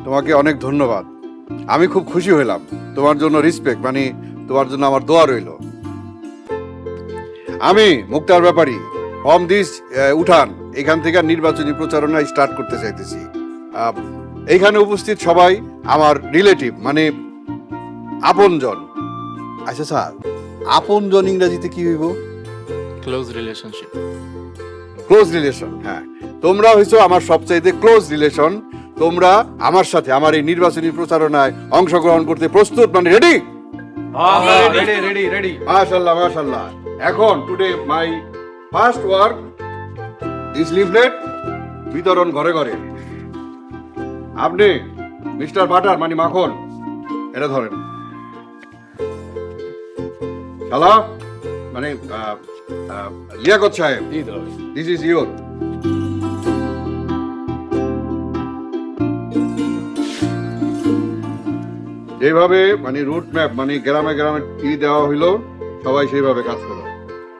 তোমাকে অনেক ধন্যবাদ। আমি খুব খুশি হলাম। তোমার জন্য রিসপেক্ট, মানে তোমার জন্য আমার দোয়া রইল। আমি মুক্তার ব্যাপারী ফ্রম দিস উঠান এখান থেকে নির্বাচনী প্রচারণা স্টার্ট করতে চাইতেছি। এইখানে উপস্থিত সবাই আমার রিলেটিভ, মানে আপনজন। আচ্ছা স্যার, আপনজন ইংরেজিতে কি হইব? Close relationship. Close relation. হ্যাঁ, তোমরা হইছো আমার সবচাইতে ক্লোজ রিলেশন। তোমরা আমার সাথে আমার এই নির্বাচনী প্রচারণায় অংশগ্রহণ করতে প্রস্তুত, মানে রেডি? রেডি। মাশাআল্লাহ মাশাআল্লাহ। এখন today my first work this leaflet বিতরণ ঘরে ঘরে। আপনি মিস্টার বাটার মানে মাখন, এটা ধরেন। শালা মানে লিয়াকত সাহেব, দিস ইজ ইউর। যেভাবে মানে রুট ম্যাপ, মানে গ্রামে গ্রামে দেওয়া হইলো, সবাই সেইভাবে কাজ করো।